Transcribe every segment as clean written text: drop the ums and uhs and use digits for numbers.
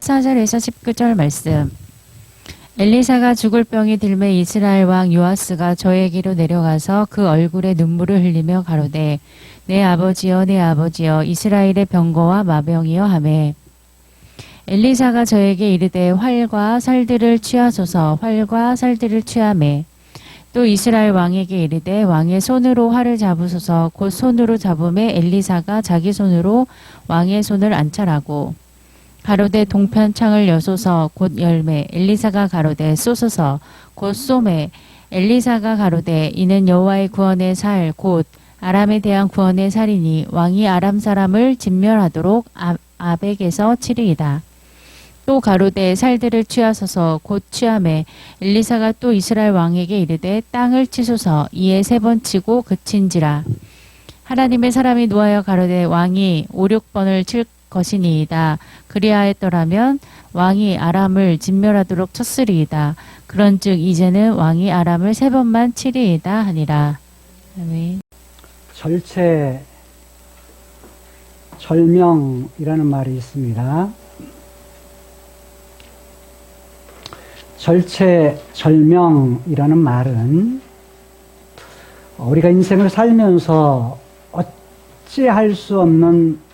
14절에서 19절 말씀. 엘리사가 죽을 병이 들매 이스라엘 왕 요아스가 저에게로 내려가서 그 얼굴에 눈물을 흘리며 가로되 내 아버지여 내 아버지여 이스라엘의 병거와 마병이여 하매 엘리사가 저에게 이르되 활과 살들을 취하소서 활과 살들을 취하매 또 이스라엘 왕에게 이르되 왕의 손으로 활을 잡으소서 곧 손으로 잡음에 엘리사가 자기 손으로 왕의 손을 안찰하고 가로되 동편 창을 여소서 곧 열매 엘리사가 가로되 쏘소서 곧 쏘매 엘리사가 가로되 이는 여호와의 구원의 살 곧 아람에 대한 구원의 살이니 왕이 아람 사람을 진멸하도록 아벡에서 치리이다. 또 가로되 살들을 취하소서 곧 취하매 엘리사가 또 이스라엘 왕에게 이르되 땅을 치소서 이에 3번 치고 그친지라. 하나님의 사람이 노하여 가로되 왕이 5-6번을 칠 것이니이다. 그리하였더라면 왕이 아람을 진멸하도록 쳤으리이다. 그런즉 이제는 왕이 아람을 3번만 치리이다 하니라. 아멘. 절체, 절명이라는 말이 있습니다. 절체, 절명이라는 말은 우리가 인생을 살면서 어찌할 수 없는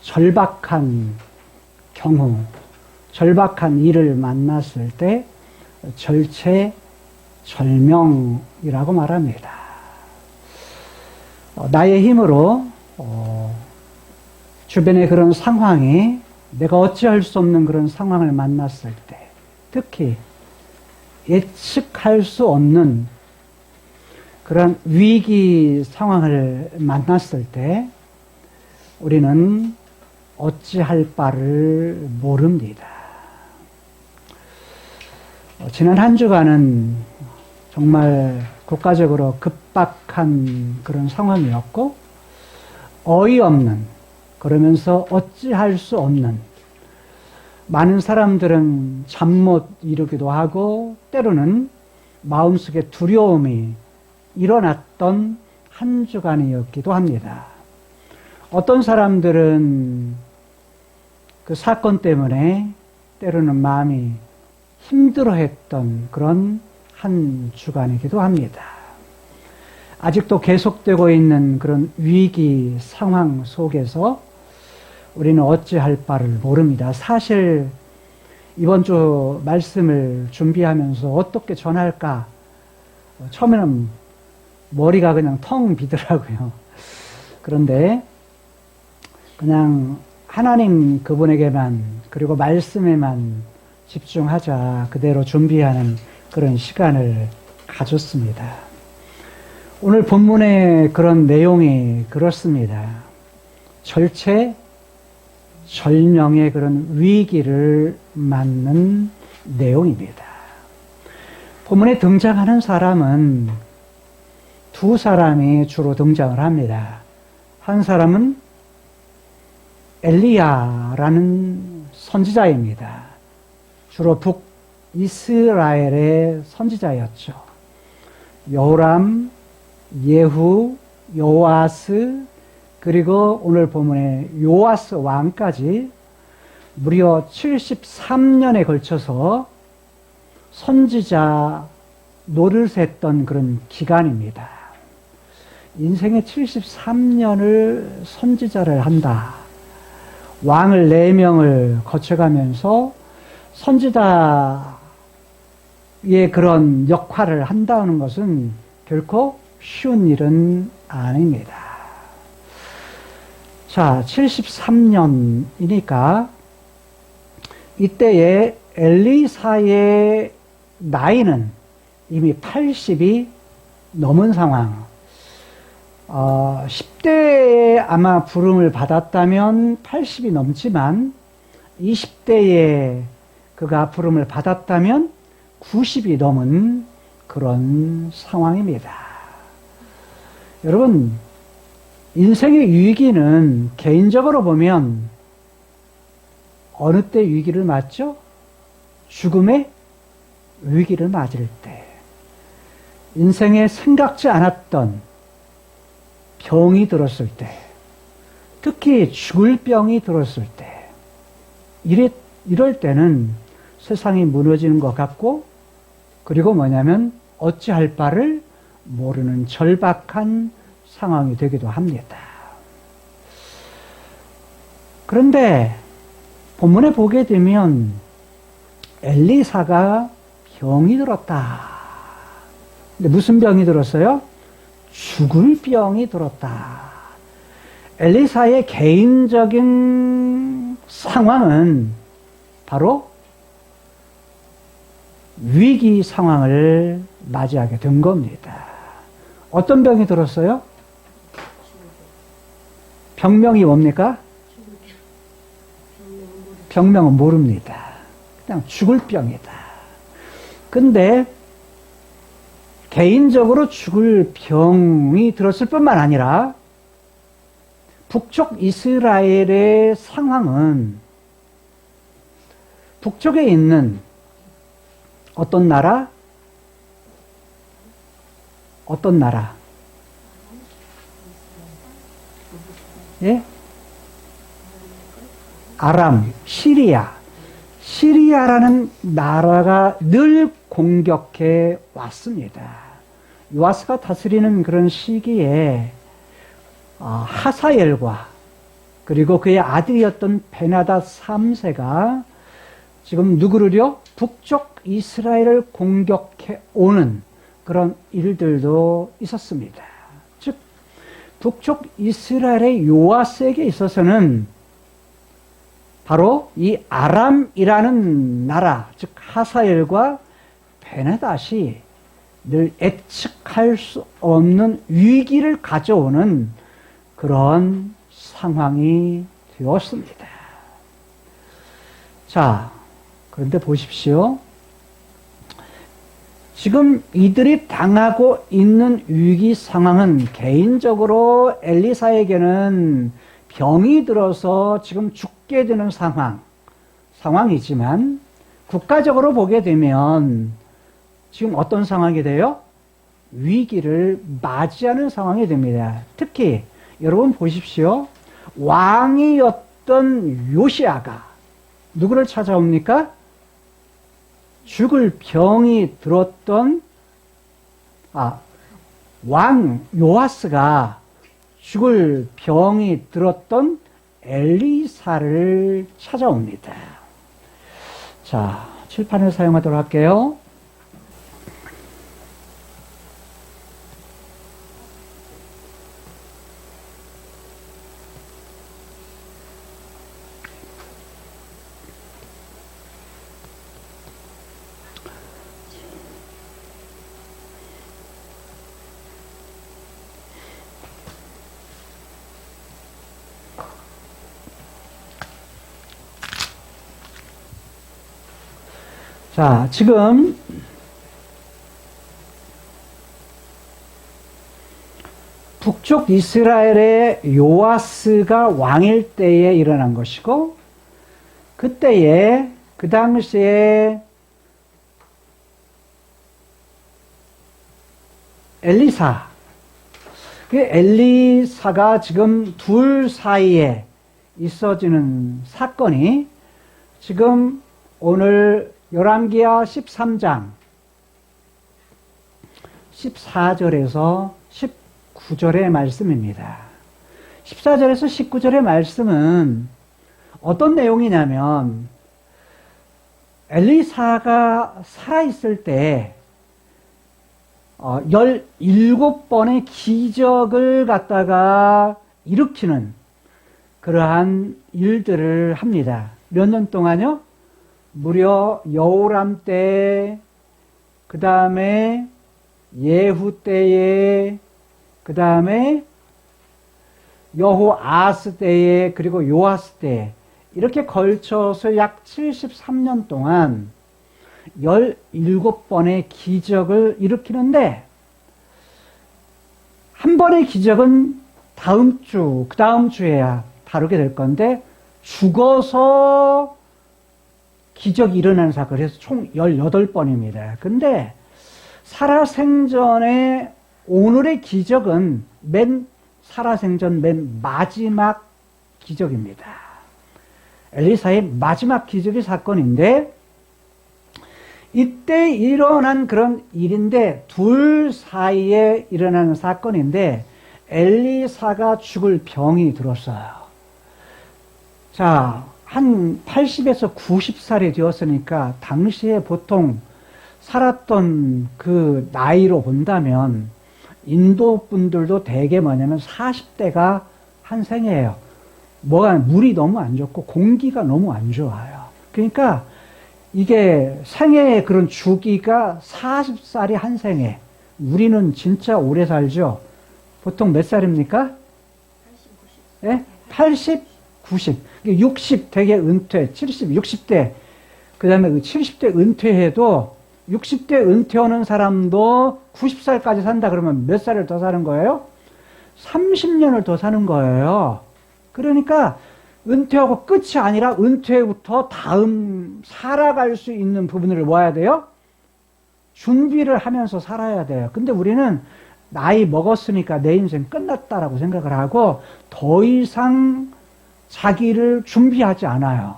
절박한 경우, 절박한 일을 만났을 때 절체, 절명이라고 말합니다. 나의 힘으로 주변의 그런 상황이 내가 어찌할 수 없는 그런 상황을 만났을 때 특히 예측할 수 없는 그런 위기 상황을 만났을 때 우리는 어찌할 바를 모릅니다. 지난 한 주간은 정말 국가적으로 급박한 그런 상황이었고 어이없는 그러면서 어찌할 수 없는 많은 사람들은 잠 못 이루기도 하고 때로는 마음속에 두려움이 일어났던 한 주간이었기도 합니다. 어떤 사람들은 그 사건 때문에 때로는 마음이 힘들어했던 그런 한 주간이기도 합니다. 아직도 계속되고 있는 그런 위기 상황 속에서 우리는 어찌할 바를 모릅니다. 사실 이번 주 말씀을 준비하면서 어떻게 전할까? 처음에는 머리가 그냥 텅 비더라고요. 그런데 그냥 하나님 그분에게만 그리고 말씀에만 집중하자 그대로 준비하는 그런 시간을 가졌습니다. 오늘 본문의 그런 내용이 그렇습니다. 절체, 절명의 그런 위기를 맞는 내용입니다. 본문에 등장하는 사람은 두 사람이 주로 등장을 합니다. 한 사람은 엘리야라는 선지자입니다. 주로 북이스라엘의 선지자였죠. 요람, 예후, 요아스, 그리고 오늘 본문의 요아스 왕까지 무려 73년에 걸쳐서 선지자 노를 셌던 그런 기간입니다. 인생의 73년을 선지자를 한다. 왕을 4명을 거쳐가면서 선지자의 그런 역할을 한다는 것은 결코 쉬운 일은 아닙니다. 자, 73년이니까 이때의 엘리사의 나이는 이미 80이 넘은 상황. 10대에 아마 부름을 받았다면 80이 넘지만 20대에 그가 부름을 받았다면 90이 넘은 그런 상황입니다. 여러분, 인생의 위기는 개인적으로 보면 어느 때 위기를 맞죠? 죽음의 위기를 맞을 때. 인생에 생각지 않았던 병이 들었을 때, 특히 죽을 병이 들었을 때, 이래 이럴 때는 세상이 무너지는 것 같고, 그리고 뭐냐면 어찌할 바를 모르는 절박한 상황이 되기도 합니다. 그런데 본문에 보게 되면 엘리사가 병이 들었다. 근데 무슨 병이 들었어요? 죽을 병이 들었다. 엘리사의 개인적인 상황은 바로 위기 상황을 맞이하게 된 겁니다. 어떤 병이 들었어요? 병명이 뭡니까? 병명은 모릅니다. 그냥 죽을 병이다. 근데 개인적으로 죽을 병이 들었을 뿐만 아니라 북쪽 이스라엘의 상황은 북쪽에 있는 어떤 나라? 어떤 나라? 예? 아람, 시리아. 시리아라는 나라가 늘 공격해 왔습니다. 요아스가 다스리는 그런 시기에 하사엘과 그리고 그의 아들이었던 베나다 3세가 지금 누구를요? 북쪽 이스라엘을 공격해 오는 그런 일들도 있었습니다. 즉 북쪽 이스라엘의 요아스에게 있어서는 바로 이 아람이라는 나라, 즉 하사엘과 베나닷이 늘 예측할 수 없는 위기를 가져오는 그런 상황이 되었습니다. 자, 그런데 보십시오. 지금 이들이 당하고 있는 위기 상황은 개인적으로 엘리사에게는 병이 들어서 지금 죽게 되는 상황이지만 국가적으로 보게 되면 지금 어떤 상황이 돼요? 위기를 맞이하는 상황이 됩니다. 특히 여러분 보십시오. 왕이었던 요시아가 누구를 찾아옵니까? 죽을 병이 들었던 왕 요아스가 죽을 병이 들었던 엘리사를 찾아옵니다. 자, 칠판을 사용하도록 할게요. 자, 지금 북쪽 이스라엘의 요아스가 왕일 때에 일어난 것이고, 그때에 그 당시에 엘리사가 지금 둘 사이에 있어지는 사건이 지금 오늘 열왕기하 13장 14절에서 19절의 말씀입니다. 14절에서 19절의 말씀은 어떤 내용이냐면 엘리사가 살아있을 때 17번의 기적을 갖다가 일으키는 그러한 일들을 합니다. 몇 년 동안요? 무려 여호람 때, 그 다음에 예후 때에, 그 다음에 여호아스 때에, 그리고 요아스 때에 이렇게 걸쳐서 약 73년 동안 17번의 기적을 일으키는데, 한 번의 기적은 다음 주, 그 다음 주에야 다루게 될 건데, 죽어서 기적이 일어나는 사건, 그래서 총 18번입니다. 근데 살아생전에 오늘의 기적은 살아생전 맨 마지막 기적입니다. 엘리사의 마지막 기적의 사건인데, 이때 일어난 그런 일인데, 둘 사이에 일어나는 사건인데, 엘리사가 죽을 병이 들었어요. 자, 한 80에서 90살이 되었으니까, 당시에 보통 살았던 그 나이로 본다면, 인도 분들도 대개 뭐냐면 40대가 한 생이에요. 물이 너무 안 좋고 공기가 너무 안 좋아요. 그러니까 이게 생애의 그런 주기가 40살이 한 생애. 우리는 진짜 오래 살죠. 보통 몇 살입니까? 80, 90. 60 되게 은퇴, 70, 60대. 그 다음에 그 70대 은퇴해도 60대 은퇴하는 사람도 90살까지 산다 그러면 몇 살을 더 사는 거예요? 30년을 더 사는 거예요. 그러니까 은퇴하고 끝이 아니라 은퇴부터 다음 살아갈 수 있는 부분을 모아야 돼요? 준비를 하면서 살아야 돼요. 근데 우리는 나이 먹었으니까 내 인생 끝났다라고 생각을 하고 더 이상 자기를 준비하지 않아요.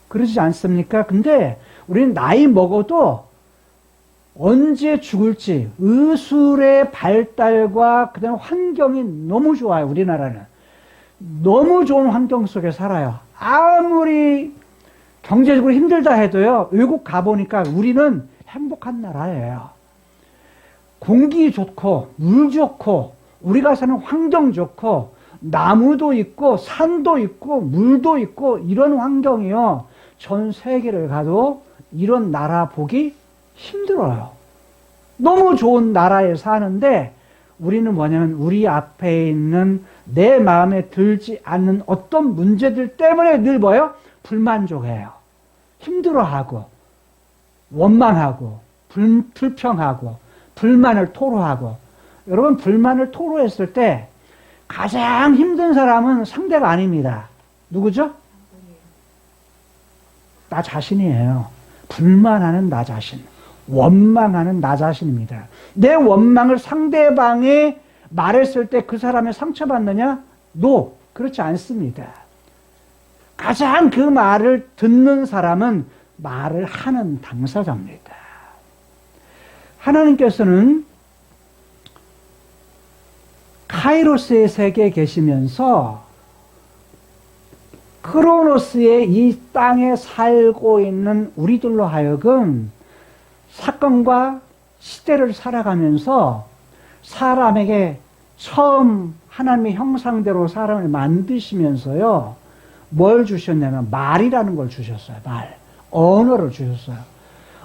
그러지 않습니까? 근데 우리는 나이 먹어도 언제 죽을지 의술의 발달과 그다음 환경이 너무 좋아요. 우리나라는 너무 좋은 환경 속에 살아요. 아무리 경제적으로 힘들다 해도요, 외국 가보니까 우리는 행복한 나라예요. 공기 좋고 물 좋고 우리가 사는 환경 좋고 나무도 있고 산도 있고 물도 있고 이런 환경이요, 전 세계를 가도 이런 나라 보기 힘들어요. 너무 좋은 나라에 사는데 우리는 뭐냐면 우리 앞에 있는 내 마음에 들지 않는 어떤 문제들 때문에 늘 뭐예요? 불만족해요. 힘들어하고 원망하고 불평하고 불만을 토로하고. 여러분, 불만을 토로했을 때 가장 힘든 사람은 상대가 아닙니다. 누구죠? 나 자신이에요. 불만하는 나 자신, 원망하는 나 자신입니다. 내 원망을 상대방이 말했을 때 그 사람이 상처받느냐? No, 그렇지 않습니다. 가장 그 말을 듣는 사람은 말을 하는 당사자입니다. 하나님께서는 카이로스의 세계에 계시면서 크로노스의 이 땅에 살고 있는 우리들로 하여금 사건과 시대를 살아가면서 사람에게 처음 하나님의 형상대로 사람을 만드시면서요, 뭘 주셨냐면 말이라는 걸 주셨어요. 말. 언어를 주셨어요.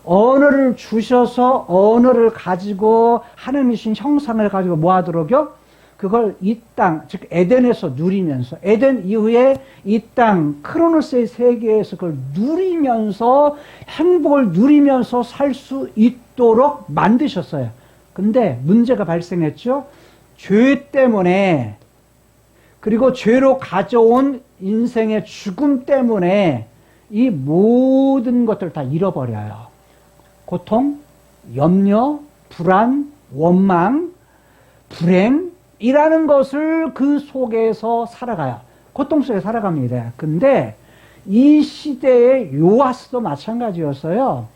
언어를 주셔서 언어를 가지고 하나님이 주신 형상을 가지고 뭐 하도록요? 그걸 이 땅, 즉 에덴에서 누리면서, 에덴 이후에 이 땅 크로노스의 세계에서 그걸 누리면서 행복을 누리면서 살 수 있도록 만드셨어요. 근데 문제가 발생했죠. 죄 때문에, 그리고 죄로 가져온 인생의 죽음 때문에 이 모든 것들을 다 잃어버려요. 고통, 염려, 불안, 원망, 불행, 이라는 것을 그 속에서 살아가요. 고통 속에 살아갑니다. 근데 이 시대의 요아스도 마찬가지였어요.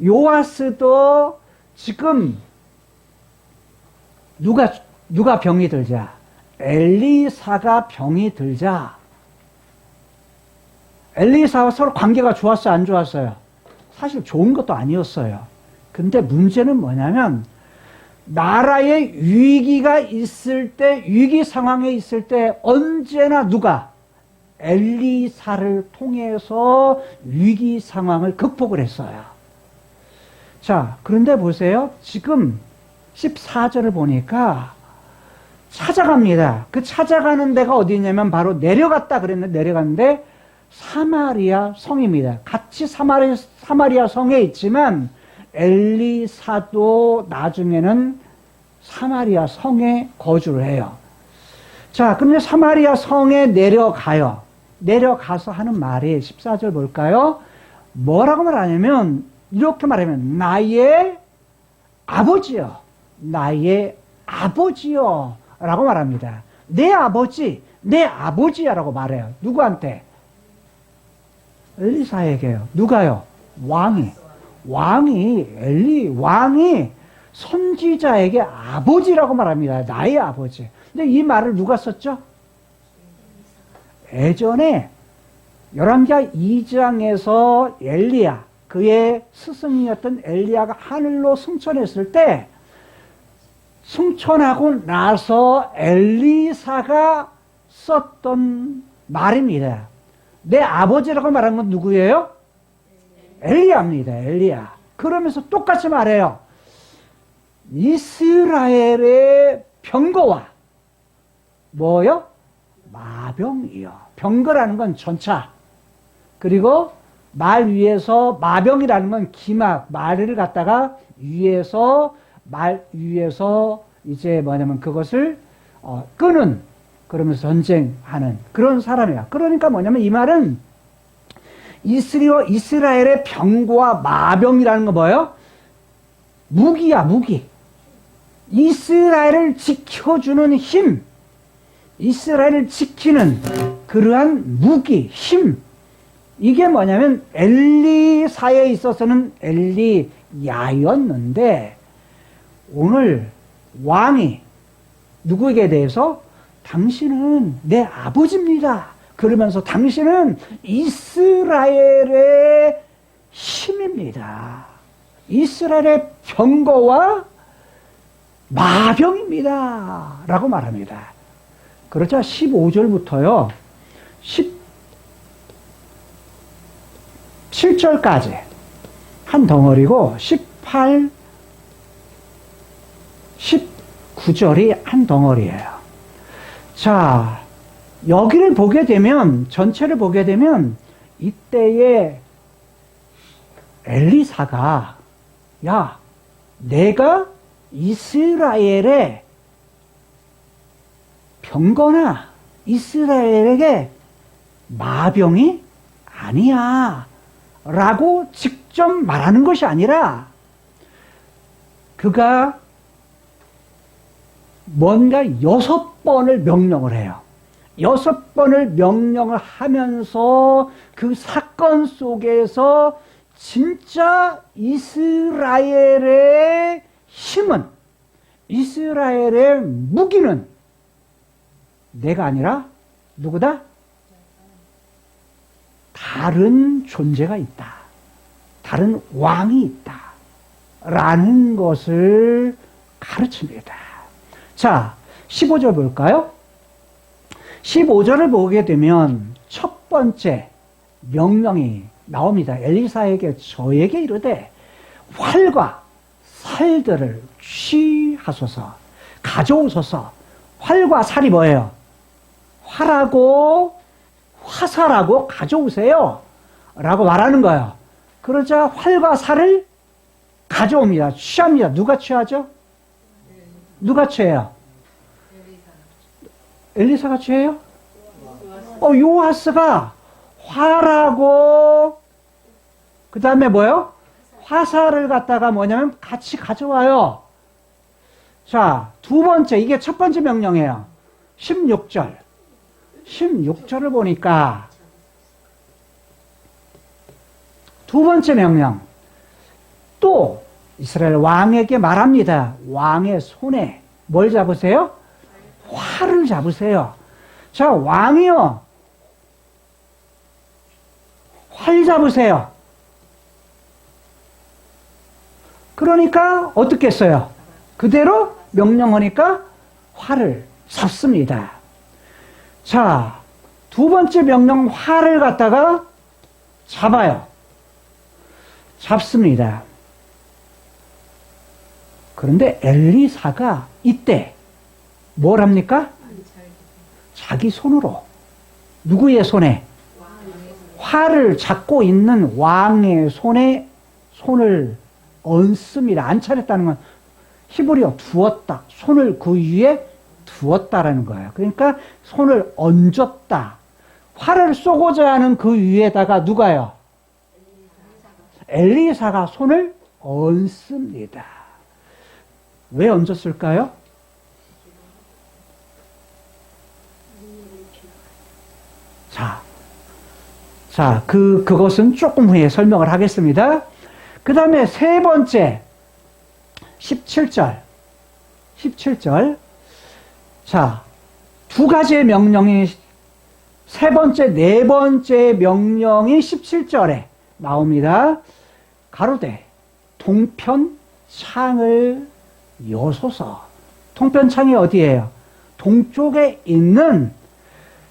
요아스도 지금 누가 병이 들자, 엘리사가 병이 들자, 엘리사와 서로 관계가 좋았어요, 안 좋았어요? 사실 좋은 것도 아니었어요. 근데 문제는 뭐냐면 나라에 위기가 있을 때, 위기 상황에 있을 때 언제나 누가? 엘리사를 통해서 위기 상황을 극복을 했어요. 자, 그런데 보세요. 지금 14절을 보니까 찾아갑니다. 그 찾아가는 데가 어디냐면 바로 내려갔다 그랬는데, 내려갔는데 사마리아 성입니다. 같이 사마리아 성에 있지만 엘리사도 나중에는 사마리아 성에 거주를 해요. 자, 그럼 이제 사마리아 성에 내려가요. 내려가서 하는 말이 14절 볼까요? 뭐라고 말하냐면 이렇게 말하면 나의 아버지요, 나의 아버지요 라고 말합니다. 내 아버지, 내 아버지야 라고 말해요. 누구한테? 엘리사에게요. 누가요? 왕이 선지자에게 아버지라고 말합니다. 나의 아버지. 근데 이 말을 누가 썼죠? 예전에 열왕기하 2장에서 엘리야, 그의 스승이었던 엘리야가 하늘로 승천했을 때 승천하고 나서 엘리사가 썼던 말입니다. 내 아버지라고 말한 건 누구예요? 엘리야입니다. 엘리야. 그러면서 똑같이 말해요. 이스라엘의 병거와 뭐요? 마병이요. 병거라는 건 전차. 그리고 말 위에서 마병이라는 건 기막, 말을 갖다가 말 위에서 이제 뭐냐면 그것을 끄는, 그러면서 전쟁하는 그런 사람이야. 그러니까 뭐냐면 이 말은 이스라엘의 병거와 마병이라는 건 뭐예요? 무기야, 무기. 이스라엘을 지켜주는 힘, 이스라엘을 지키는 그러한 무기, 힘. 이게 뭐냐면 엘리사에 있어서는 엘리야였는데 오늘 왕이 누구에게 대해서 당신은 내 아버지입니다. 그러면서 당신은 이스라엘의 힘입니다. 이스라엘의 병거와 마병입니다. 라고 말합니다. 그러자 15절부터요. 17절까지 한 덩어리고 18, 19절이 한 덩어리예요. 자, 여기를 보게 되면, 전체를 보게 되면 이때에 엘리사가 야, 내가 이스라엘의 병거나 이스라엘에게 마병이 아니야 라고 직접 말하는 것이 아니라 그가 뭔가 6번을 명령을 해요. 6번을 명령을 하면서 그 사건 속에서 진짜 이스라엘의 힘은, 이스라엘의 무기는 내가 아니라 누구다? 다른 존재가 있다. 다른 왕이 있다. 라는 것을 가르칩니다. 자, 15절 볼까요? 15절을 보게 되면 첫 번째 명령이 나옵니다. 엘리사에게 저에게 이르되 활과 살들을 취하소서, 가져오소서. 활과 살이 뭐예요? 활하고 화살하고 가져오세요 라고 말하는 거예요. 그러자 활과 살을 가져옵니다. 취합니다. 누가 취하죠? 누가 취해요? 엘리사가 취해요? 요아스가 활하고 그 다음에 뭐예요? 화살을 갖다가 뭐냐면 같이 가져와요. 자, 두 번째, 이게 첫 번째 명령이에요. 16절. 16절을 보니까 두 번째 명령. 또 이스라엘 왕에게 말합니다. 왕의 손에 뭘 잡으세요? 활을 잡으세요. 자, 왕이요. 활 잡으세요. 그러니까 어떻게 했어요? 그대로 명령하니까 활을 잡습니다. 자, 두 번째 명령 활을 갖다가 잡아요. 잡습니다. 그런데 엘리사가 이때 뭘 합니까? 자기 손으로, 누구의 손에? 활을 잡고 있는 왕의 손에 손을 얹습니다. 안 차렸다는 건 히브리어 두었다. 손을 그 위에 두었다라는 거예요. 그러니까 손을 얹었다. 활을 쏘고자 하는 그 위에다가 누가요? 엘리사가 손을 얹습니다. 왜 얹었을까요? 자, 자, 그것은 조금 후에 설명을 하겠습니다. 그 다음에 세 번째, 17절. 17절. 자, 두 가지의 명령이, 세 번째, 네 번째 명령이 17절에 나옵니다. 가로되, 동편 창을 여소서. 동편 창이 어디예요? 동쪽에 있는,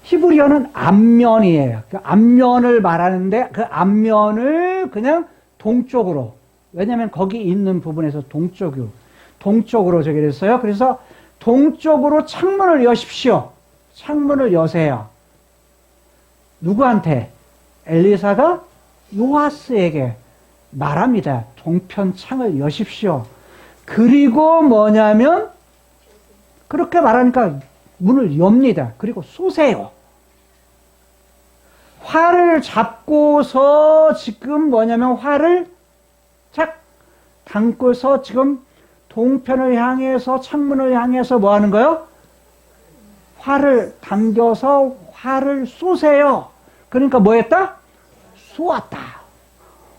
히브리어는 앞면이에요. 그 앞면을 말하는데 그 앞면을 그냥 동쪽으로, 왜냐하면 거기 있는 부분에서 동쪽으로 저기 됐어요. 그래서 동쪽으로 창문을 여십시오. 창문을 여세요. 누구한테? 엘리사가 요아스에게 말합니다. 동편 창을 여십시오. 그리고 뭐냐면 그렇게 말하니까 문을 엽니다. 그리고 쏘세요. 활을 잡고서 지금 뭐냐면 활을 착 담고서 지금 동편을 향해서 창문을 향해서 뭐 하는 거요? 활을 당겨서 활을 쏘세요. 그러니까 뭐 했다? 쏘았다.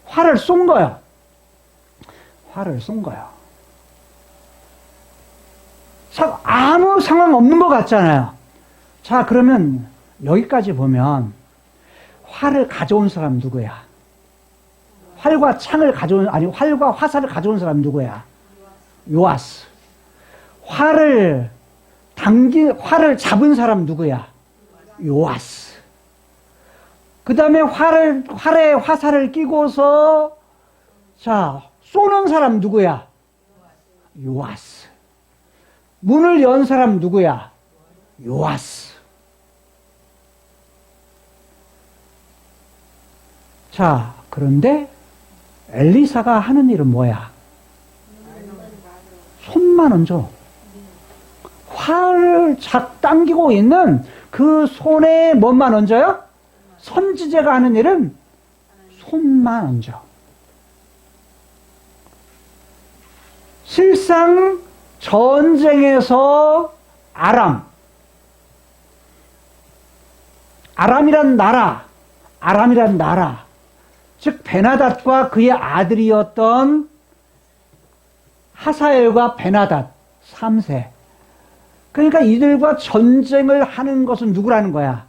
활을 쏜 거요. 활을 쏜 거요. 참 아무 상황 없는 것 같잖아요. 자, 그러면 여기까지 보면 활을 가져온 사람 누구야? 활과 화살을 가져온 사람 누구야? 요아스. 활을 잡은 사람 누구야? 요아스. 그 다음에 활에 화살을 끼고서, 자, 쏘는 사람 누구야? 요아스. 문을 연 사람 누구야? 요아스. 자, 그런데 엘리사가 하는 일은 뭐야? 손만 얹어. 활을 당기고 있는 그 손에 뭐만 얹어요? 선지자가 하는 일은 손만 얹어. 실상 전쟁에서 아람이란 나라, 즉 베나닷과 그의 아들이었던 하사엘과 베나닷 3세. 그러니까 이들과 전쟁을 하는 것은 누구라는 거야?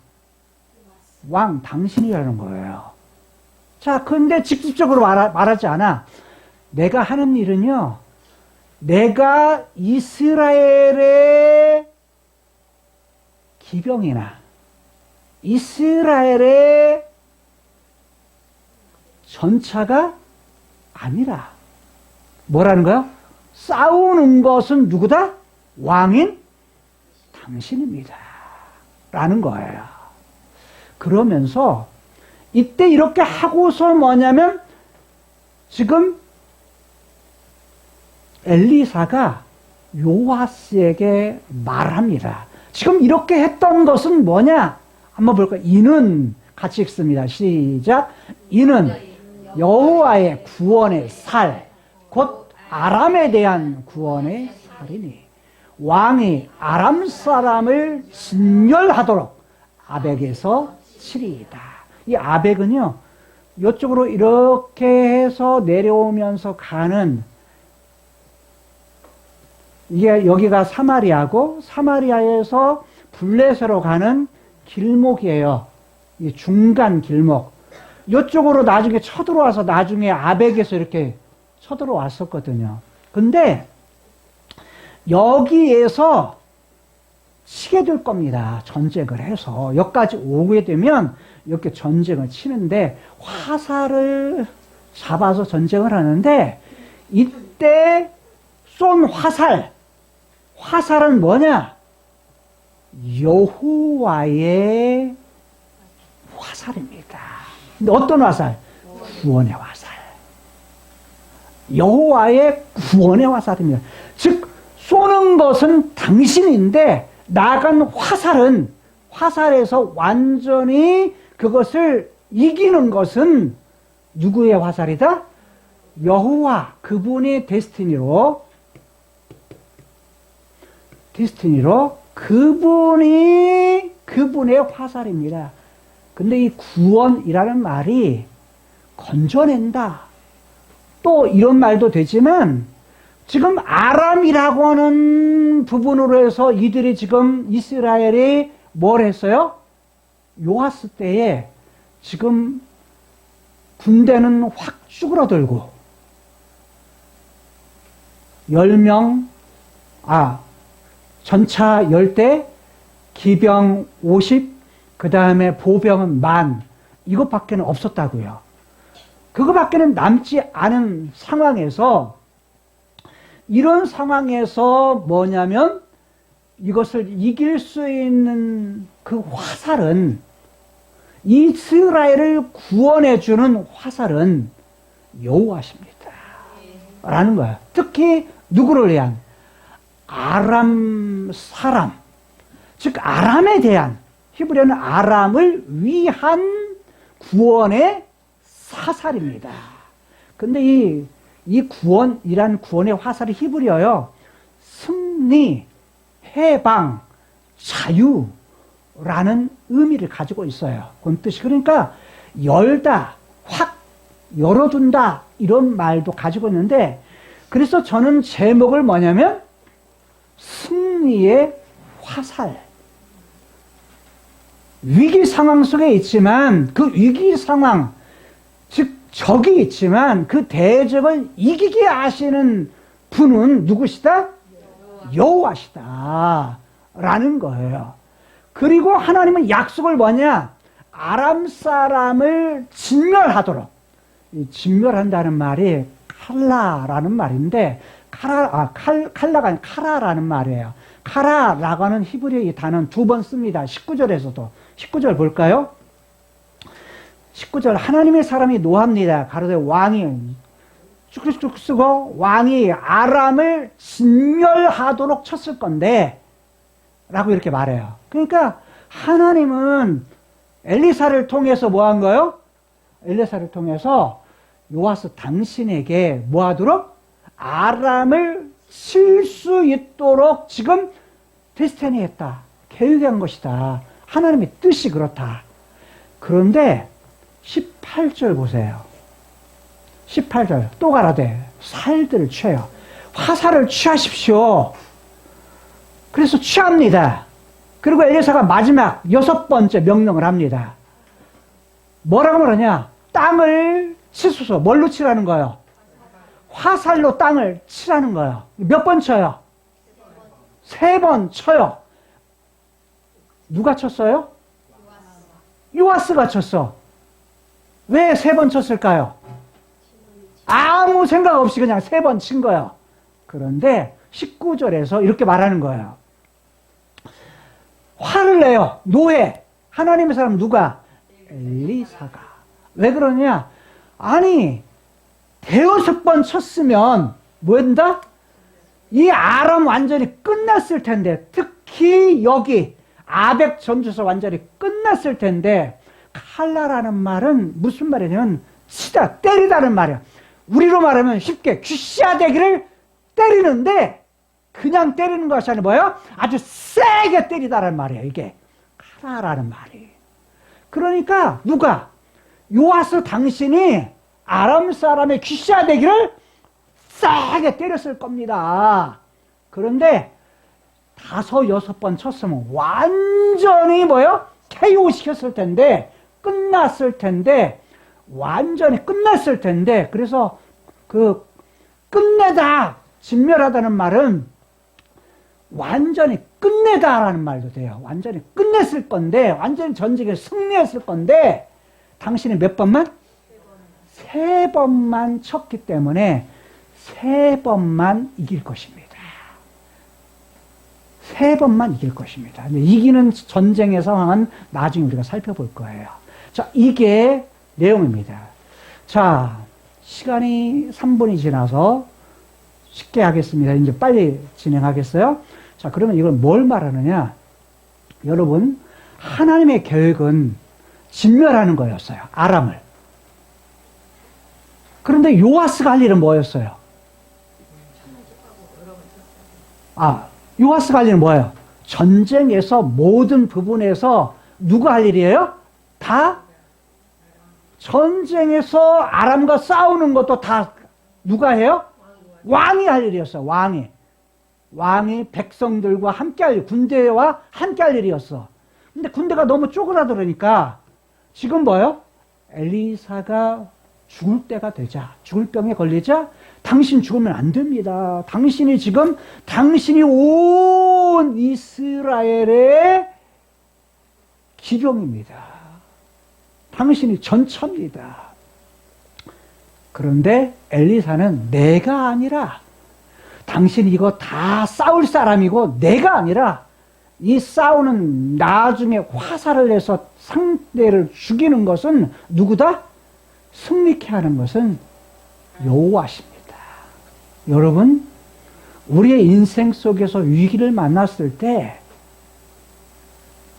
왕 당신이라는 거예요. 자, 근데 직접적으로 말하지 않아. 내가 하는 일은요, 내가 이스라엘의 기병이나 이스라엘의 전차가 아니라 뭐라는 거야? 싸우는 것은 누구다? 왕인 당신입니다. 라는 거예요. 그러면서 이때 이렇게 하고서 뭐냐면 지금 엘리사가 요아스에게 말합니다. 지금 이렇게 했던 것은 뭐냐? 한번 볼까요? 이는 같이 읽습니다. 시작. 이는 여호와의 구원의 살, 곧 아람에 대한 구원의 살이니 왕이 아람 사람을 진멸하도록 아벡에서 치리이다. 이 아벡은요, 이쪽으로 이렇게 해서 내려오면서 가는, 이게 여기가 사마리아고 사마리아에서 블레셋으로 가는 길목이에요. 이 중간 길목. 이쪽으로 나중에 쳐들어와서 나중에 아벡에서 이렇게 쳐들어왔었거든요. 근데 여기에서 치게 될 겁니다. 전쟁을 해서. 여기까지 오게 되면 이렇게 전쟁을 치는데 화살을 잡아서 전쟁을 하는데 이때 쏜 화살은 뭐냐? 여호와의 화살입니다. 근데 어떤 화살? 구원의 화살. 여호와의 구원의 화살입니다. 즉 쏘는 것은 당신인데 나간 화살에서 완전히 그것을 이기는 것은 누구의 화살이다? 여호와, 그분의 데스티니로 그분의 화살입니다. 근데 이 구원이라는 말이 건져낸다. 또 이런 말도 되지만 지금 아람이라고 하는 부분으로 해서 이들이 지금 이스라엘이 뭘 했어요? 요아스 때에 지금 군대는 확 쭈그러들고 10명, 전차 10대, 기병 50, 그 다음에 보병은 10,000, 이것밖에는 없었다고요. 그거밖에는 남지 않은 상황에서, 이런 상황에서 뭐냐면 이것을 이길 수 있는 그 화살은, 이스라엘을 구원해주는 화살은 여호와십니다 라는 거야. 특히 누구를 위한? 아람 사람, 즉 아람에 대한, 히브리어는 아람을 위한 구원의 사살입니다. 근데 이 구원이란 구원의 화살이 히브리어요, 승리, 해방, 자유라는 의미를 가지고 있어요. 그런 뜻이. 그러니까 열다, 확 열어둔다, 이런 말도 가지고 있는데, 그래서 저는 제목을 뭐냐면 승리의 화살. 위기 상황 속에 있지만 그 위기 상황, 즉 적이 있지만 그 대적을 이기게 하시는 분은 누구시다? 여호와시다 라는 거예요. 그리고 하나님은 약속을 뭐냐? 아람 사람을 진멸하도록. 이 진멸한다는 말이 칼라라는 말인데, 칼라가 아니라 카라라는 말이에요. 카라라고 하는 히브리어 이 단어는 2번 씁니다. 19절에서도. 19절 볼까요? 19절, 하나님의 사람이 노합니다. 가로되 왕이 쭉쭉쭉 쓰고, 왕이 아람을 진멸하도록 쳤을 건데 라고 이렇게 말해요. 그러니까 하나님은 엘리사를 통해서 뭐 한 거예요? 엘리사를 통해서 요아스 당신에게 뭐 하도록? 아람을 칠 수 있도록 지금 데스티니 했다. 계획한 것이다. 하나님의 뜻이 그렇다. 그런데 18절 보세요. 18절 또 가라되 살들을 취해요. 화살을 취하십시오. 그래서 취합니다. 그리고 엘리사가 마지막 6번째 명령을 합니다. 뭐라고 그러냐? 땅을 치소서. 뭘로 치라는 거예요? 화살로 땅을 치라는 거예요. 몇 번 쳐요? 3번 쳐요. 누가 쳤어요? 요아스가 쳤어. 왜 3번 쳤을까요? 아무 생각 없이 그냥 3번 친 거예요. 그런데 19절에서 이렇게 말하는 거예요. 화를 내요. 노해. 하나님의 사람 누가? 엘리사가. 왜 그러냐? 아니, 5번 쳤으면 뭐 한다? 이 아람 완전히 끝났을 텐데, 특히 여기 아벡 전투에서 완전히 끝났을 텐데, 칼라라는 말은 무슨 말이냐면 치다, 때리다는 말이야. 우리로 말하면 쉽게 귀시아대기를 때리는데, 그냥 때리는 것이 아니라 뭐예요? 아주 세게 때리다라는 말이에요. 이게 칼라라는 말이. 그러니까 누가? 요아스 당신이 아람 사람의 귀시아대기를 세게 때렸을 겁니다. 그런데 5, 6번 쳤으면 완전히 뭐예요? KO 시켰을 텐데, 끝났을 텐데, 완전히 끝났을 텐데, 그래서 그 끝내다, 진멸하다는 말은 완전히 끝내다라는 말도 돼요. 완전히 끝냈을 건데, 완전히 전쟁에 승리했을 건데, 당신이 몇 번만? 3번만 쳤기 때문에 3번만 이길 것입니다. 3번만 이길 것입니다. 이기는 전쟁의 상황은 나중에 우리가 살펴볼 거예요. 자, 이게 내용입니다. 자, 시간이 3분이 지나서 쉽게 하겠습니다. 이제 빨리 진행하겠어요. 자, 그러면 이걸 뭘 말하느냐? 여러분, 하나님의 계획은 진멸하는 거였어요. 아람을. 그런데 요아스가 할 일은 뭐였어요? 요아스가 할 일은 뭐예요? 전쟁에서 모든 부분에서 누가 할 일이에요? 다 전쟁에서 아람과 싸우는 것도 다 누가 해요? 왕이 할 일이었어. 왕이 백성들과 함께할 일, 군대와 함께할 일이었어. 근데 군대가 너무 쪼그라들으니까 지금 뭐예요? 엘리사가 죽을 때가 되자, 죽을 병에 걸리자, 당신 죽으면 안 됩니다. 당신이 지금 당신이 온 이스라엘의 기종입니다. 당신이 전처입니다. 그런데 엘리사는 내가 아니라, 당신 이거 다 싸울 사람이고 내가 아니라, 이 싸우는 나중에 화살을 내서 상대를 죽이는 것은 누구다? 승리케 하는 것은 여호와십니다. 여러분, 우리의 인생 속에서 위기를 만났을 때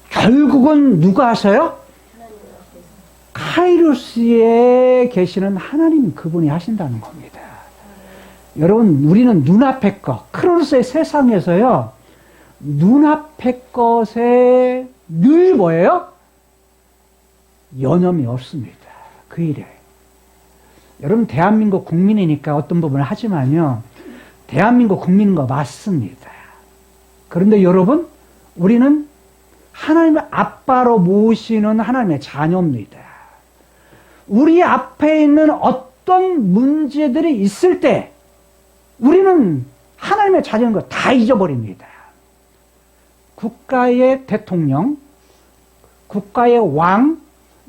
결국은 누가 하셔요? 카이로스에 계시는 하나님, 그분이 하신다는 겁니다. 여러분, 우리는 눈앞의 것, 크로노스의 세상에서요, 눈앞의 것에 늘 뭐예요? 여념이 없습니다. 그 일에. 여러분, 대한민국 국민이니까 어떤 부분을 하지만요, 대한민국 국민인 거 맞습니다. 그런데 여러분, 우리는 하나님을 아빠로 모시는 하나님의 자녀입니다. 우리 앞에 있는 어떤 문제들이 있을 때 우리는 하나님의 자녀인 거 다 잊어버립니다. 국가의 대통령, 국가의 왕,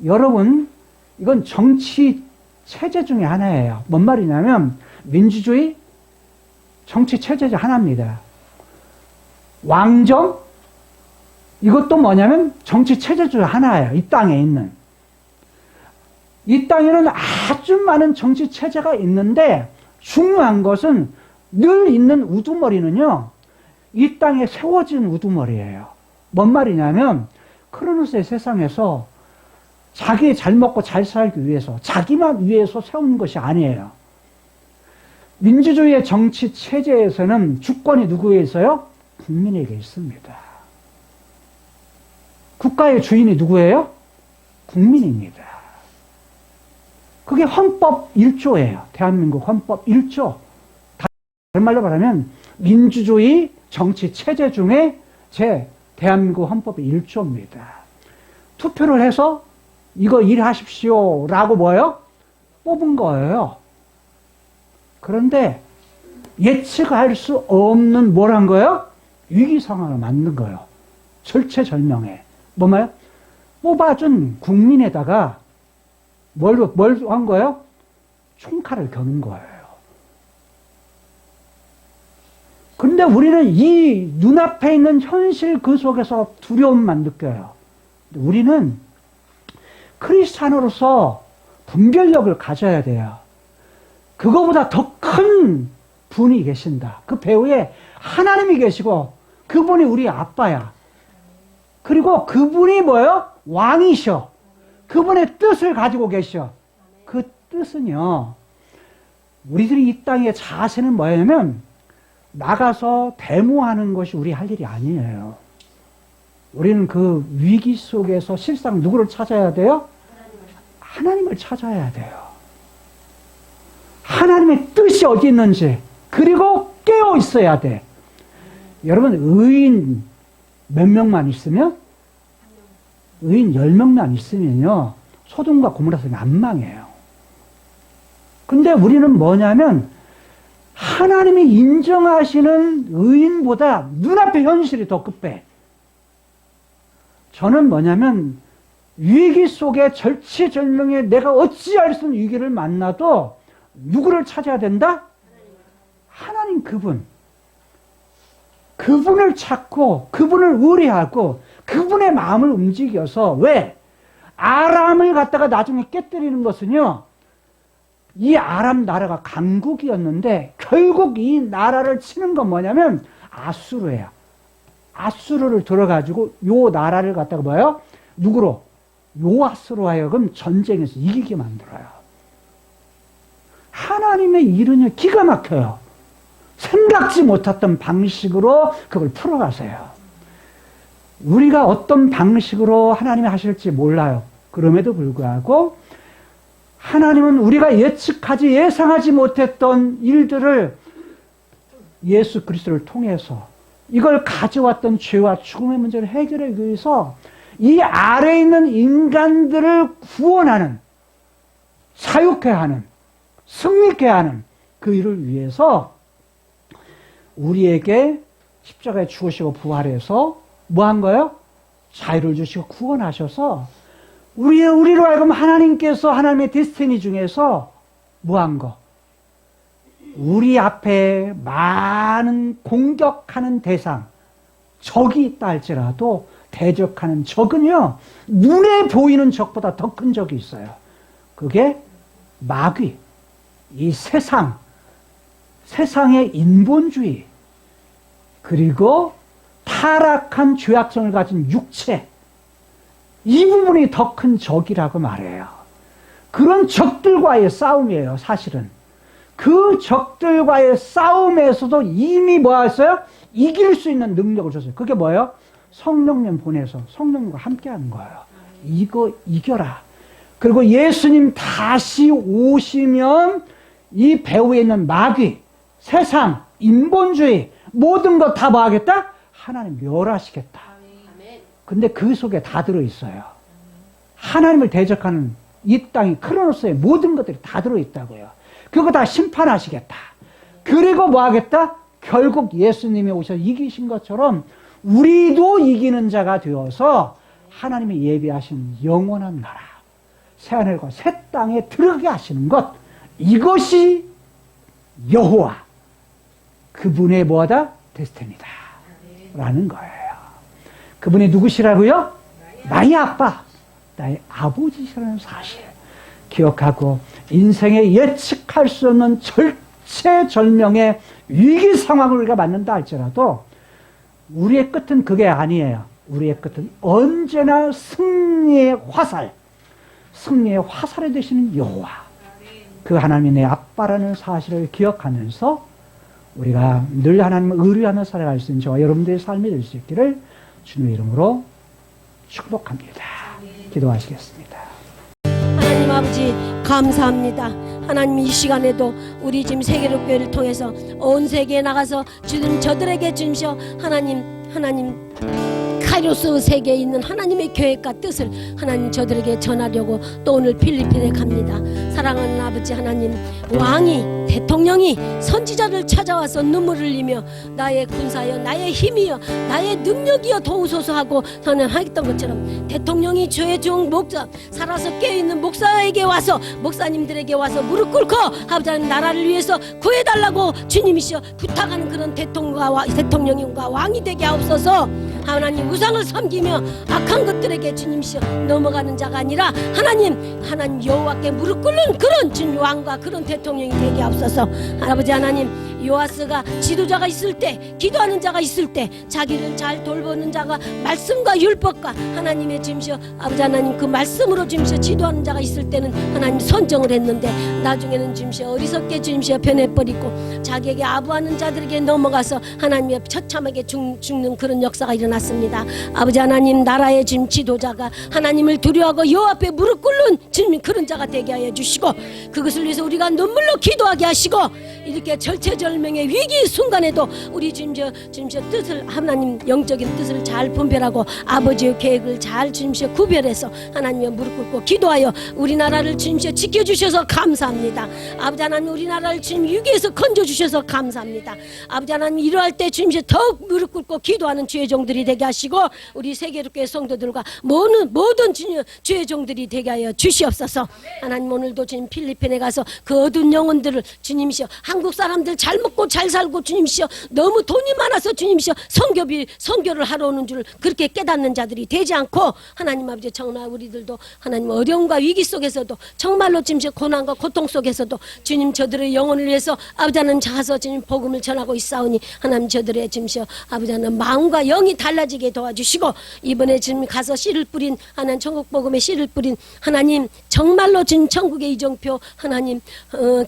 여러분, 이건 정치 체제 중에 하나예요. 뭔 말이냐면 민주주의 정치 체제 중 하나입니다. 왕정, 이것도 뭐냐면 정치 체제 중 하나예요. 이 땅에 있는. 이 땅에는 아주 많은 정치 체제가 있는데 중요한 것은 늘 있는 우두머리는요, 이 땅에 세워진 우두머리예요. 뭔 말이냐면 크로노스의 세상에서 자기 잘 먹고 잘 살기 위해서, 자기만 위해서 세운 것이 아니에요. 민주주의의 정치 체제에서는 주권이 누구에 있어요? 국민에게 있습니다. 국가의 주인이 누구예요? 국민입니다. 그게 헌법 1조예요. 대한민국 헌법 1조. 다른 말로 말하면 민주주의 정치 체제 중에 대한민국 헌법의 1조입니다. 투표를 해서 이거 일하십시오 라고 뭐예요? 뽑은 거예요. 그런데 예측할 수 없는 뭘 한 거예요? 위기 상황을 만든 거예요. 절체절명에. 뭐예요? 뽑아준 국민에다가 뭘 한 거예요? 총칼을 겨눈 거예요. 그런데 우리는 이 눈앞에 있는 현실 그 속에서 두려움만 느껴요. 우리는 크리스찬으로서 분별력을 가져야 돼요. 그거보다 더 큰 분이 계신다. 그 배후에 하나님이 계시고 그분이 우리 아빠야. 그리고 그분이 뭐예요? 왕이셔. 그분의 뜻을 가지고 계셔. 그 뜻은요, 우리들이 이 땅의 자세는 뭐냐면 나가서 데모하는 것이 우리 할 일이 아니에요. 우리는 그 위기 속에서 실상 누구를 찾아야 돼요? 하나님을 찾아야 돼요. 하나님의 뜻이 어디 있는지, 그리고 깨어 있어야 돼. 여러분, 의인 몇 명만 있으면, 의인 10명만 있으면요, 소돔과 고모라성이 안 망해요. 근데 우리는 뭐냐면 하나님이 인정하시는 의인보다 눈앞의 현실이 더 급해. 저는 뭐냐면 위기 속에 절체절명에 내가 어찌할 수 없는 위기를 만나도 누구를 찾아야 된다? 하나님, 그분. 그분을 찾고 그분을 의뢰하고 그분의 마음을 움직여서, 왜? 아람을 갖다가 나중에 깨뜨리는 것은요, 이 아람 나라가 강국이었는데 결국 이 나라를 치는 건 뭐냐면 아수르예요. 아수르를 들어가지고 요 나라를 갖다가 뭐예요? 누구로? 요아스로 하여금 전쟁에서 이기게 만들어요. 하나님의 일은요, 기가 막혀요. 생각지 못했던 방식으로 그걸 풀어가세요. 우리가 어떤 방식으로 하나님이 하실지 몰라요. 그럼에도 불구하고 하나님은 우리가 예측하지 예상하지 못했던 일들을 예수 그리스도를 통해서 이걸 가져왔던 죄와 죽음의 문제를 해결하기 위해서 이 아래에 있는 인간들을 구원하는, 사육해 하는, 승리케 하는 그 일을 위해서 우리에게 십자가에 죽으시고 부활해서 뭐 한 거예요? 자유를 주시고 구원하셔서 우리로 하여금 하나님께서 하나님의 데스티니 중에서 뭐 한 거? 우리 앞에 많은 공격하는 대상, 적이 있다 할지라도 대적하는 적은요, 눈에 보이는 적보다 더 큰 적이 있어요. 그게 마귀, 이 세상의 인본주의, 그리고 타락한 죄악성을 가진 육체, 이 부분이 더 큰 적이라고 말해요. 그런 적들과의 싸움이에요, 사실은. 그 적들과의 싸움에서도 이미 뭐 했어요? 이길 수 있는 능력을 줬어요. 그게 뭐예요? 성령님 보내서 성령님과 함께 하는 거예요. 이거 이겨라. 그리고 예수님 다시 오시면 이 배후에 있는 마귀, 세상, 인본주의, 모든 것 다 뭐 하겠다? 하나님 멸하시겠다. 근데 그 속에 다 들어있어요. 하나님을 대적하는 이 땅이 크로노스의 모든 것들이 다 들어있다고요. 그거 다 심판하시겠다. 그리고 뭐 하겠다? 결국 예수님이 오셔서 이기신 것처럼 우리도 이기는 자가 되어서 하나님이 예비하신 영원한 나라, 새하늘과 새 땅에 들어가게 하시는 것, 이것이 여호와, 그분의 뭐다? 데스티니다 라는 거예요. 그분이 누구시라고요? 나의 아빠, 나의 아버지시라는 사실 기억하고, 인생에 예측할 수 없는 절체절명의 위기 상황을 우리가 맞는다 할지라도 우리의 끝은 그게 아니에요. 우리의 끝은 언제나 승리의 화살이 되시는 여호와, 그 하나님이 내 아빠라는 사실을 기억하면서 우리가 늘 하나님을 의뢰하며 살아갈 수 있는 저와 여러분들의 삶이 될 수 있기를 주님의 이름으로 축복합니다. 기도하시겠습니다. 하나님 아버지 감사합니다. 하나님 이 시간에도 우리 지금 세계로교회를 통해서 온 세계에 나가서 주님 저들에게 주시오. 하나님 카이로스 세계에 있는 하나님의 계획과 뜻을 하나님 저들에게 전하려고 또 오늘 필리핀에 갑니다. 사랑하는 아버지 하나님, 왕이, 대통령이 선지자를 찾아와서 눈물을 흘리며 나의 군사여, 나의 힘이여, 나의 능력이여 도우소서 하고 저는 하였던 것처럼 대통령이 저의 종 목사, 살아서 깨어있는 목사에게 와서, 목사님들에게 와서 무릎 꿇고 아버지 하나님 나라를 위해서 구해달라고 주님이시여 부탁하는 그런 대통령과 왕이 되게 하옵소서. 하나님 우상을 섬기며 악한 것들에게 주님이시여 넘어가는 자가 아니라 하나님 여호와께 무릎 꿇는 그런 주님 왕과 그런 대통령이 되게 하옵소서. 아버지 하나님, 요아스가 지도자가 있을 때, 기도하는 자가 있을 때 자기를 잘 돌보는 자가 말씀과 율법과 하나님의 주님이시여 아버지 하나님 그 말씀으로 주님이시여 지도하는 자가 있을 때는 하나님 선정을 했는데 나중에는 주님이시여 어리석게 주님이시여 변해버리고 자기에게 아부하는 자들에게 넘어가서 하나님의 처참하게 죽는 그런 역사가 일어났습니다. 아버지 하나님, 나라의 주님 지도자가 하나님을 두려워하고 여호와 앞에 무릎 꿇는 주님 그런 자가 되게 하여 주시고, 그것을 위해서 우리가 눈물로 기도하게 하시고, 이렇게 절체절명의 위기 순간에도 우리 주님이여 뜻을, 하나님 영적인 뜻을 잘 분별하고 아버지의 계획을 잘 주님이여 구별해서 하나님의 무릎 꿇고 기도하여 우리나라를 주님이여 지켜주셔서 감사합니다. 아버지 하나님, 우리나라를 주님 위기에서 건져주셔서 감사합니다. 아버지 하나님, 이러할 때 주님이여 더욱 무릎 꿇고 기도하는 주의 종들이 되게 하시고 우리 세계로교회 성도들과 모든 주님 주의 종들이 되게 하여 주시옵소서. 하나님, 오늘도 주님 필리핀에 가서 그 어두운 영혼들을 주님이시여, 한국 사람들 잘 먹고 잘 살고 주님이시여 너무 돈이 많아서 주님이시여 선교를 하러 오는 줄 그렇게 깨닫는 자들이 되지 않고, 하나님 아버지 정말 우리들도 하나님 어려움과 위기 속에서도 정말로 주님이시여 고난과 고통 속에서도 주님 저들의 영혼을 위해서 아버지 하나님 가서 주님 복음을 전하고 있사오니 하나님 저들의 주님이시여 아버지 하나님 마음과 영이 달라지게 도와주시고, 이번에 지금 가서 씨를 뿌린 하나님 천국 복음의 씨를 뿌린 하나님 정말로 지금 천국의 이정표 하나님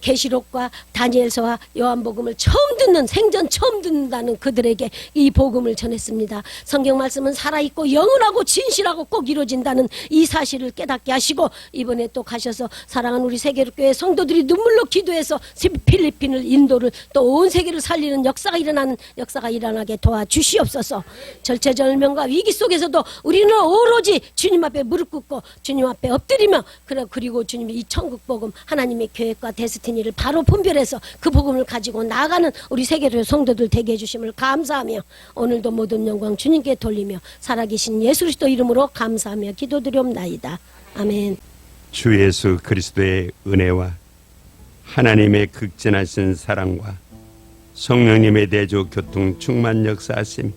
계시록과 다니엘서와 요한복음 복음을 처음 듣는, 생전 처음 듣는다는 그들에게 이 복음을 전했습니다. 성경 말씀은 살아있고 영원하고 진실하고 꼭 이루어진다는 이 사실을 깨닫게 하시고, 이번에 또 가셔서 사랑하는 우리 세계교회 성도들이 눈물로 기도해서 필리핀을, 인도를, 또 온 세계를 살리는 역사가 일어나게 도와주시옵소서. 절체절명과 위기 속에서도 우리는 오로지 주님 앞에 무릎 꿇고 주님 앞에 엎드리며, 그리고 주님이 이 천국 복음, 하나님의 계획과 데스티니를 바로 분별해서 그 복음을 가지고 나아가는 우리 세계교회 성도들 되게 해주심을 감사하며, 오늘도 모든 영광 주님께 돌리며 살아계신 예수 그리스도 이름으로 감사하며 기도드리옵나이다. 아멘. 주 예수 그리스도의 은혜와 하나님의 극진하신 사랑과 성령님의 대조 교통 충만 역사하심,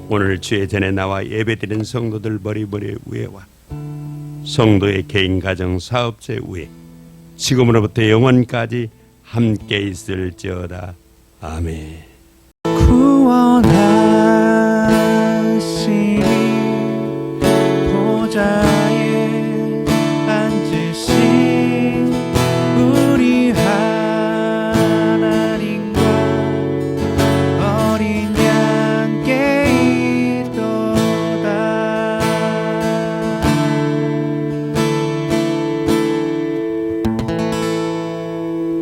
오늘 주의 전에 나와 예배드린 성도들 머리머리 위에와 성도의 개인 가정 사업체 위에 지금으로부터 영원까지 함께 있을지어다. 아멘. 구원하시니 보좌